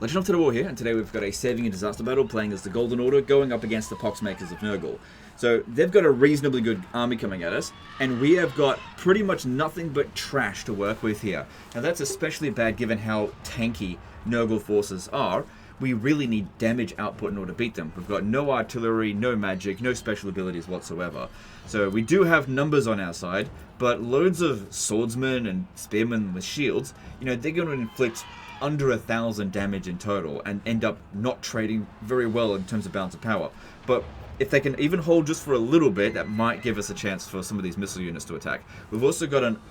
Legend of Total War here, and today we've got a saving and disaster battle playing as the Golden Order going up against the Poxmakers of Nurgle. So they've got a reasonably good army coming at us, and we have got pretty much nothing but trash to work with here. Now that's especially bad given how tanky Nurgle forces are. We really need damage output in order to beat them. We've got no artillery, no magic, no special abilities whatsoever. So we do have numbers on our side, but loads of swordsmen and spearmen with shields, you know, they're going to inflict under 1,000 damage in total and end up not trading very well in terms of balance of power. But if they can even hold just for a little bit, that might give us a chance for some of these missile units to attack. We've also got an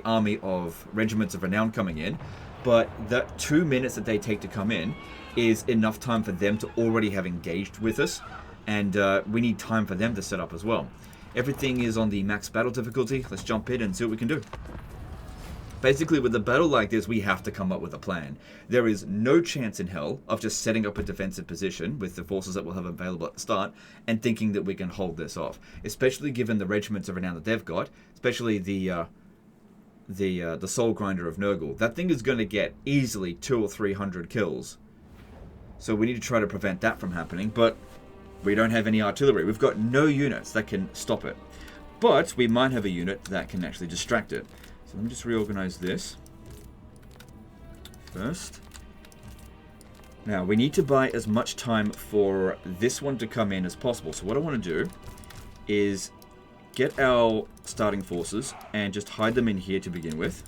army of regiments of renown coming in, but the 2 minutes that they take to come in is enough time for them to already have engaged with us, and we need time for them to set up as well. Everything is on the max battle difficulty. Let's jump in and see what we can do. Basically, with a battle like this, we have to come up with a plan. There is no chance in hell of just setting up a defensive position with the forces that we'll have available at the start and thinking that we can hold this off. Especially given the regiments of renown that they've got, especially the Soul Grinder of Nurgle. That thing is going to get easily 200 or 300 kills. So we need to try to prevent that from happening, but we don't have any artillery. We've got no units that can stop it. But we might have a unit that can actually distract it. So let me just reorganize this first. Now, we need to buy as much time for this one to come in as possible. So what I want to do is get our starting forces and just hide them in here to begin with,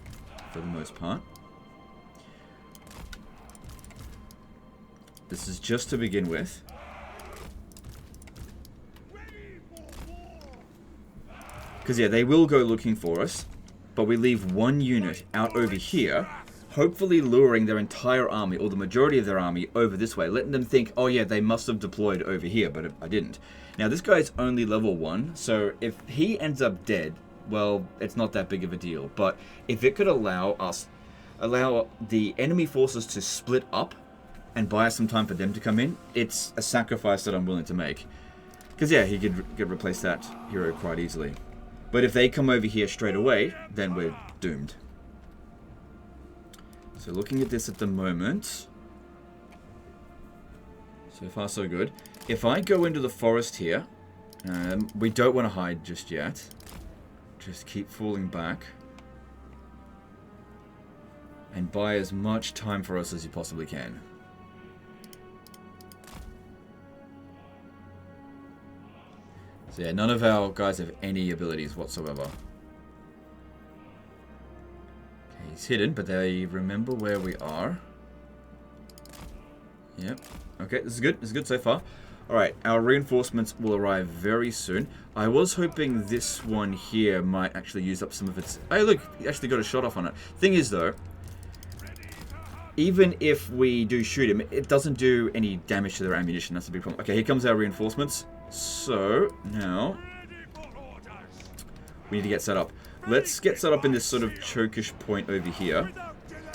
for the most part. This is just to begin with. Because, yeah, they will go looking for us. But we leave one unit out over here, hopefully luring their entire army, or the majority of their army, over this way. Letting them think, oh yeah, they must have deployed over here, but I didn't. Now, this guy's only level 1, so if he ends up dead, well, it's not that big of a deal. But if it could allow the enemy forces to split up and buy us some time for them to come in, it's a sacrifice that I'm willing to make. Because, yeah, he could replace that hero quite easily. But if they come over here straight away, then we're doomed. So looking at this at the moment, so far so good. If I go into the forest here, we don't want to hide just yet. Just keep falling back. And buy as much time for us as you possibly can. So yeah, none of our guys have any abilities whatsoever. Okay, he's hidden, but they remember where we are. Yep. Okay, this is good. This is good so far. Alright, our reinforcements will arrive very soon. I was hoping this one here might actually use up some of its... Hey, look! He actually got a shot off on it. Thing is, though, even if we do shoot him, it doesn't do any damage to their ammunition. That's a big problem. Okay, here comes our reinforcements. So, now, we need to get set up. Let's get set up in this sort of chokish point over here.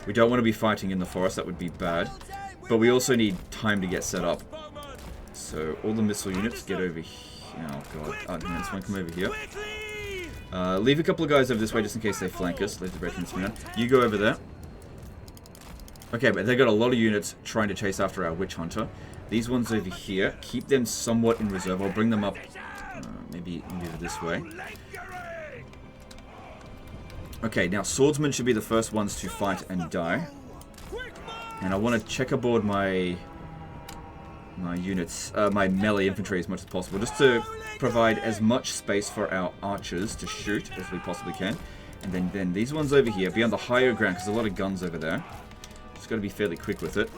We don't want to be fighting in the forest, that would be bad. But we also need time to get set up. So, all the missile units get over here. Oh, God. Oh, this one come over here. Leave a couple of guys over this way just in case they flank us. Leave the regiments around. You go over there. Okay, but they've got a lot of units trying to chase after our Witch Hunter. These ones over here, keep them somewhat in reserve. I'll bring them up, maybe over this way. Okay, now swordsmen should be the first ones to fight and die. And I want to checkerboard my units, my melee infantry as much as possible, just to provide as much space for our archers to shoot as we possibly can. And then these ones over here, be on the higher ground, because there's a lot of guns over there. Just got to be fairly quick with it.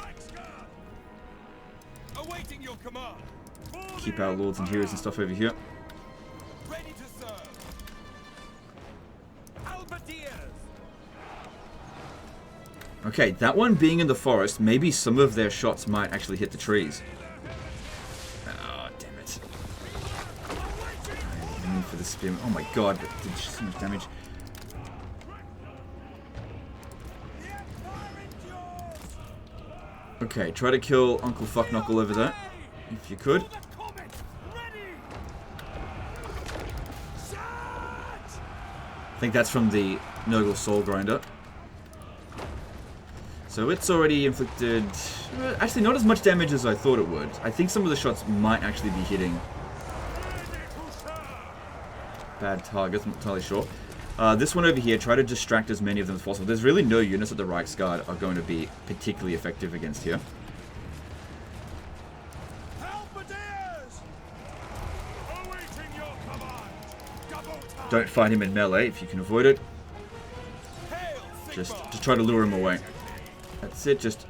Keep our lords and heroes and stuff over here. Ready to serve. Okay, that one being in the forest, maybe some of their shots might actually hit the trees. Oh, damn it. I'm aiming for the spear. Oh my god, that did so much damage. Okay, try to kill Uncle Fuckknuckle over there, if you could. I think that's from the Nurgle Soul Grinder. So it's already inflicted... actually, not as much damage as I thought it would. I think some of the shots might actually be hitting bad targets, I'm not entirely sure. This one over here, try to distract as many of them as possible. There's really no units that the Reichsguard are going to be particularly effective against here. Don't fight him in melee if you can avoid it. Just try to lure him away. That's it, just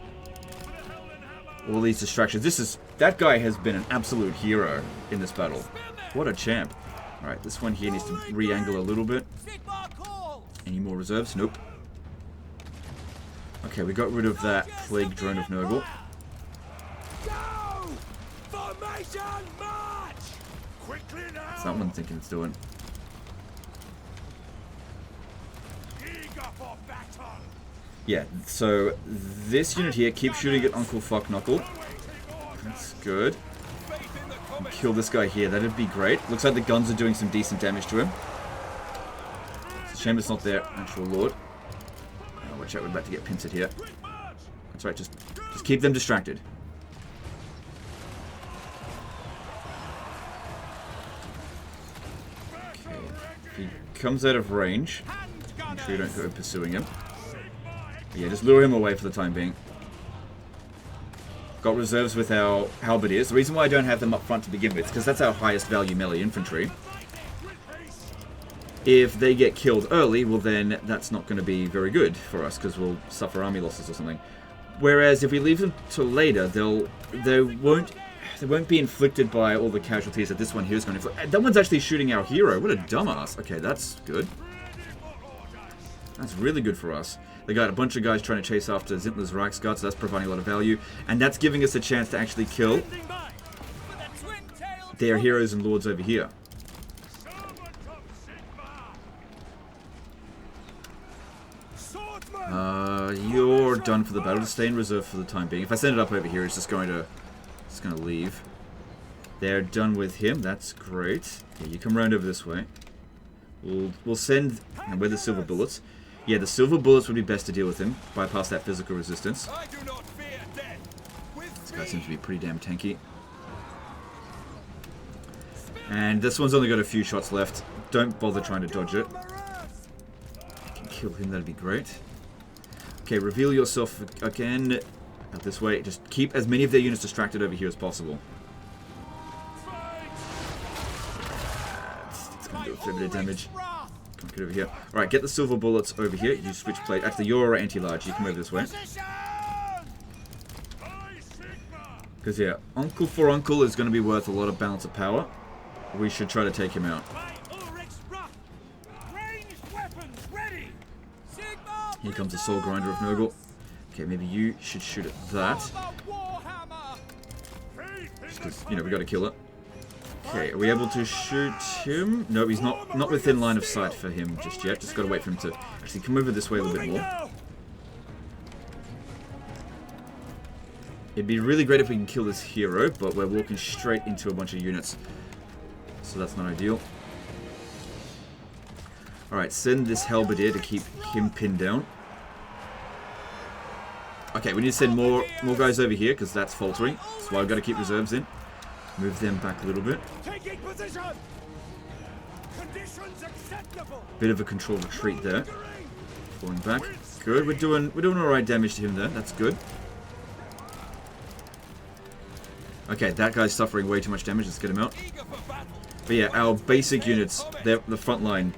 all these distractions. That guy has been an absolute hero in this battle. What a champ. Alright, this one here needs to re-angle a little bit. Any more reserves? Nope. Okay, we got rid of that plague drone of Nurgle. What's that one thinking it's doing? Yeah, so this unit here, keep shooting at Uncle Fuckknuckle. That's good. Kill this guy here, that'd be great. Looks like the guns are doing some decent damage to him. It's a shame it's not their actual lord. Oh, watch out, we're about to get pincered here. That's right, just keep them distracted. Okay, if he comes out of range, make sure you don't go pursuing him. Yeah, just lure him away for the time being. Got reserves with our halberdiers. The reason why I don't have them up front to begin with is because that's our highest value melee infantry. If they get killed early, well then that's not going to be very good for us because we'll suffer army losses or something. Whereas if we leave them till later, they won't be inflicted by all the casualties that this one here is going to inflict. That one's actually shooting our hero. What a dumbass. Okay, that's good. That's really good for us. They got a bunch of guys trying to chase after Zintler's Reichsguard, so that's providing a lot of value. And that's giving us a chance to actually kill their heroes and lords over here. You're done for the battle. Just stay in reserve for the time being. If I send it up over here, it's just going to leave. They're done with him. That's great. Yeah, you come around over this way. We'll send... And where the silver bullets? Yeah, the silver bullets would be best to deal with him. Bypass that physical resistance. This guy seems to be pretty damn tanky. And this one's only got a few shots left. Don't bother trying to dodge it. I can kill him, that'd be great. Okay, reveal yourself again. Out this way. Just keep as many of their units distracted over here as possible. It's going to do a fair bit of damage. Get over here. Alright, get the silver bullets over here. You switch plate. Actually, you're anti-large. You come over this way. Because, yeah, Uncle for Uncle is going to be worth a lot of balance of power. We should try to take him out. Here comes the Soul Grinder of Nurgle. Okay, maybe you should shoot at that. Just because, you know, we got to kill it. Okay, are we able to shoot him? No, he's not within line of sight for him just yet. Just got to wait for him to actually come over this way a little bit more. It'd be really great if we can kill this hero, but we're walking straight into a bunch of units. So that's not ideal. Alright, send this halberdier to keep him pinned down. Okay, we need to send more guys over here, because that's faltering. That's why I've got to keep reserves in. Move them back a little bit. Bit of a controlled retreat there. Falling back. Good. We're doing alright damage to him there. That's good. Okay, that guy's suffering way too much damage. Let's get him out. But yeah, our basic units, the front line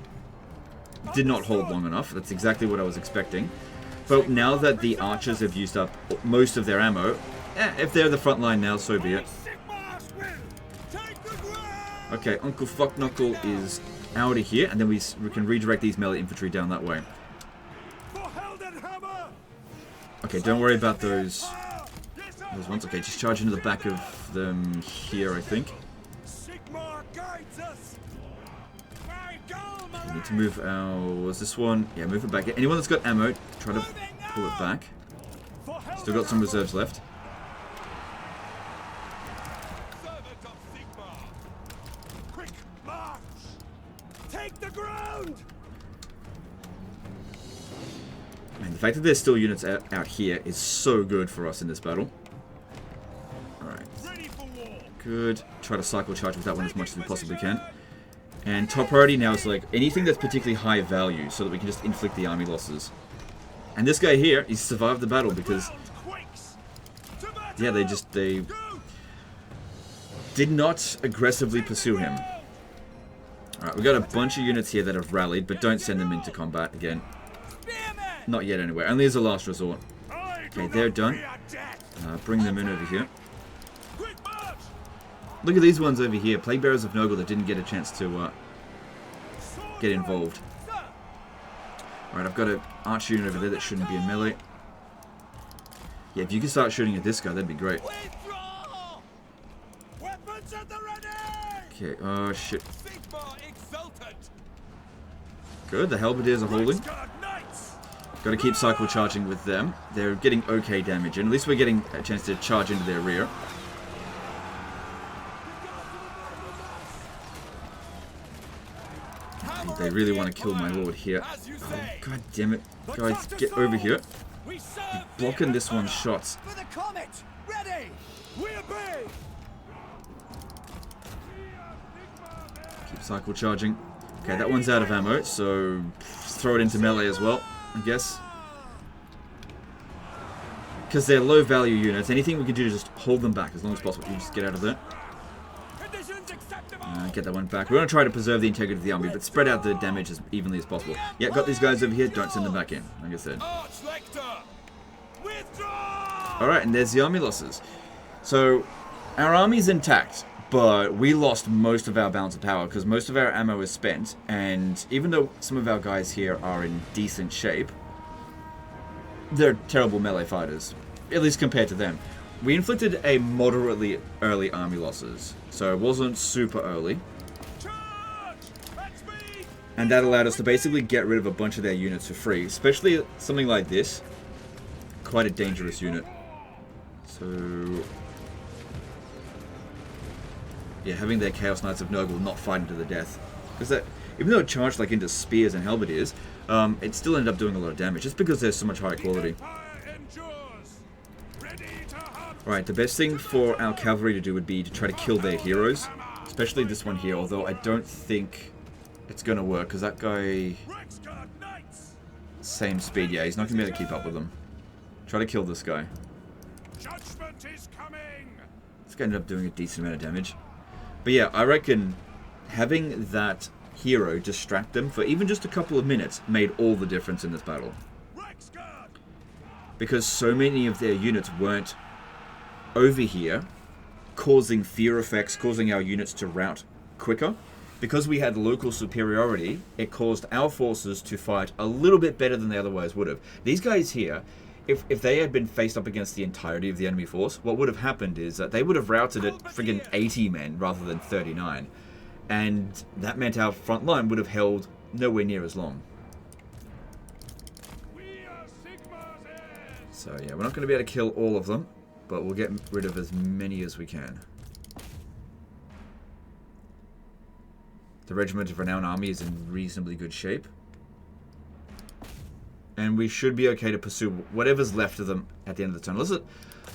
did not hold long enough. That's exactly what I was expecting. But now that the archers have used up most of their ammo, if they're the front line now, so be it. Okay, Uncle Fuckknuckle is out of here, and then we can redirect these melee infantry down that way. Okay, don't worry about those ones. Okay, just charge into the back of them here, I think. We need to move our... Was this one? Yeah, move it back. Anyone that's got ammo, try to pull it back. Still got some reserves left. Man, the fact that there's still units out here is so good for us in this battle. Alright. Good. Try to cycle charge with that one as much as we possibly can. And top priority now is like anything that's particularly high value so that we can just inflict the army losses. And this guy here, he's survived the battle because... yeah, they did not aggressively pursue him. Alright, we got a bunch of units here that have rallied, but don't send them into combat again. Not yet anyway, only as a last resort. Okay, they're done. Bring them in over here. Look at these ones over here, Plague Bearers of Nurgle that didn't get a chance to get involved. Alright, I've got an arch unit over there that shouldn't be in melee. Yeah, if you can start shooting at this guy, that'd be great. Okay, oh shit. Good, the Halberdiers are holding. Got to keep cycle charging with them. They're getting okay damage, and at least we're getting a chance to charge into their rear. They really want to kill my lord here. Oh, god damn it. Guys, get over here. You're blocking this one's shots. Keep cycle charging. Okay, that one's out of ammo, so throw it into melee as well, I guess. Because they're low value units, anything we can do to just hold them back as long as possible. You just get out of there. Get that one back. We want to try to preserve the integrity of the army, but spread out the damage as evenly as possible. Yeah, got these guys over here. Don't send them back in, like I said. Alright, and there's the army losses. So, our army's intact, but we lost most of our balance of power because most of our ammo is spent, and even though some of our guys here are in decent shape, they're terrible melee fighters, at least compared to them. We inflicted a moderately early army losses, so it wasn't super early. And that allowed us to basically get rid of a bunch of their units for free, especially something like this. Quite a dangerous unit. So... yeah, having their Chaos Knights of Nurgle not fighting to the death. Because that, even though it charged like into spears and halberdiers, it still ended up doing a lot of damage, just because they're so much higher quality. Alright, the best thing for our cavalry to do would be to try to kill their heroes. Especially this one here, although I don't think it's going to work, because that guy... same speed, yeah, he's not going to be able to keep up with them. Try to kill this guy. This guy ended up doing a decent amount of damage. But yeah, I reckon having that hero distract them for even just a couple of minutes made all the difference in this battle. Because so many of their units weren't over here, causing fear effects, causing our units to rout quicker. Because we had local superiority, it caused our forces to fight a little bit better than they otherwise would have. These guys here, if they had been faced up against the entirety of the enemy force, what would have happened is that they would have routed at friggin' 80 men rather than 39. And that meant our front line would have held nowhere near as long. So yeah, we're not going to be able to kill all of them, but we'll get rid of as many as we can. The Regiment of Renown Army is in reasonably good shape. And we should be okay to pursue whatever's left of them at the end of the turn.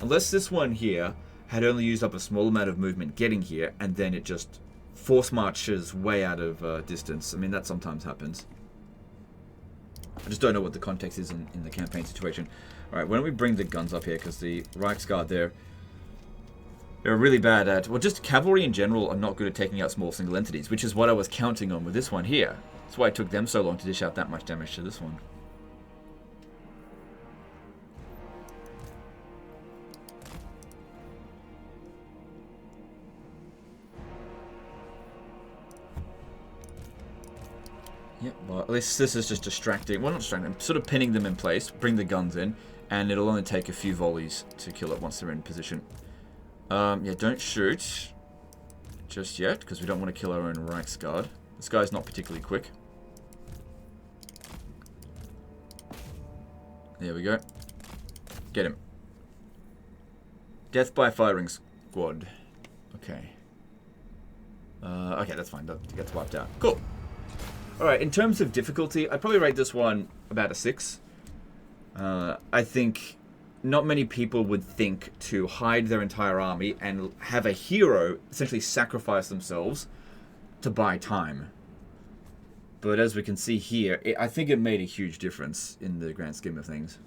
Unless this one here had only used up a small amount of movement getting here, and then it just force marches way out of distance. I mean, that sometimes happens. I just don't know what the context is in the campaign situation. Alright, why don't we bring the guns up here, because the Reichsguard there, they're really bad at... well, just cavalry in general are not good at taking out small single entities, which is what I was counting on with this one here. That's why it took them so long to dish out that much damage to this one. Yep, well, at least this is just distracting. Well, not distracting, sort of pinning them in place, bring the guns in, and it'll only take a few volleys to kill it once they're in position. Yeah, don't shoot just yet, because we don't want to kill our own Reichsguard. This guy's not particularly quick. There we go. Get him. Death by firing squad. Okay. Okay, that's fine. That gets wiped out. Cool. Alright, in terms of difficulty, I'd probably rate this one about a 6. I think not many people would think to hide their entire army and have a hero essentially sacrifice themselves to buy time. But as we can see here, I think it made a huge difference in the grand scheme of things.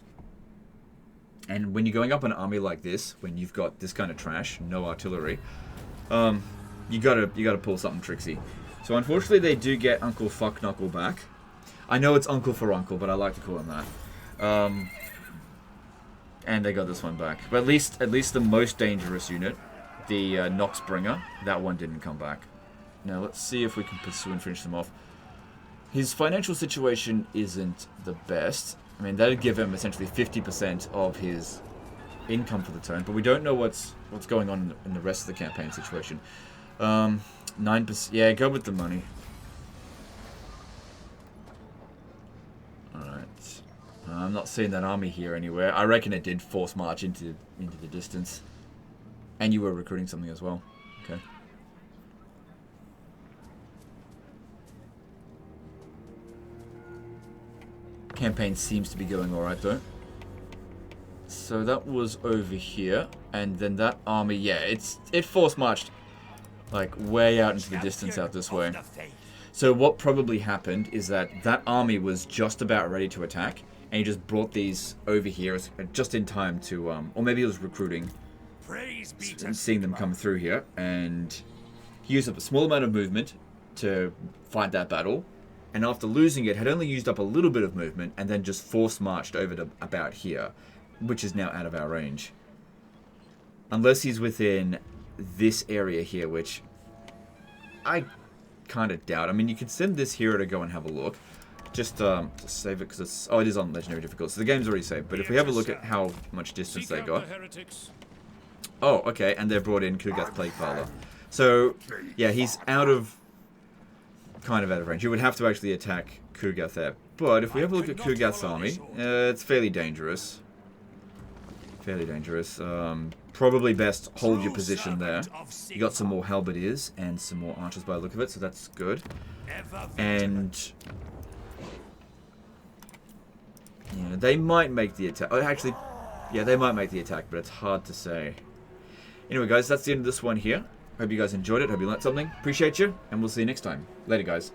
And when you're going up an army like this, when you've got this kind of trash, no artillery, you gotta pull something tricksy. So unfortunately, they do get Uncle Fuckknuckle back. I know it's Uncle for Uncle, but I like to call him that. And they got this one back. But at least the most dangerous unit, the Noxbringer, that one didn't come back. Now let's see if we can pursue and finish them off. His financial situation isn't the best. I mean, that'd give him essentially 50% of his income for the turn, but we don't know what's going on in the rest of the campaign situation. 9%. Yeah, go with the money. Alright. I'm not seeing that army here anywhere. I reckon it did force march into the distance. And you were recruiting something as well. Okay. Campaign seems to be going alright though. So that was over here, and then that army, yeah, it force marched like way out into the distance out this way. So what probably happened is that army was just about ready to attack, and he just brought these over here just in time to, or maybe he was recruiting and seeing them come through here, and he used up a small amount of movement to fight that battle. And after losing it, had only used up a little bit of movement, and then just force marched over to about here, which is now out of our range. Unless he's within this area here, which I kind of doubt. I mean, you could send this hero to go and have a look. Just to save it, because it's... Oh, it is on Legendary difficulty, so the game's already saved. But if we have a look at how much distance they got... Oh, okay, and they've brought in Kugath Plaguefather. So, yeah, he's out of range. You would have to actually attack Kugath there. But if we have a look at Kugath's army, it's fairly dangerous. Fairly dangerous. Probably best hold your position there. You got some more halberdiers and some more archers by the look of it, so that's good. And yeah, they might make the attack. Oh, actually, yeah, they might make the attack, but it's hard to say. Anyway, guys, that's the end of this one here. Hope you guys enjoyed it. Hope you learned something. Appreciate you, and we'll see you next time. Later, guys.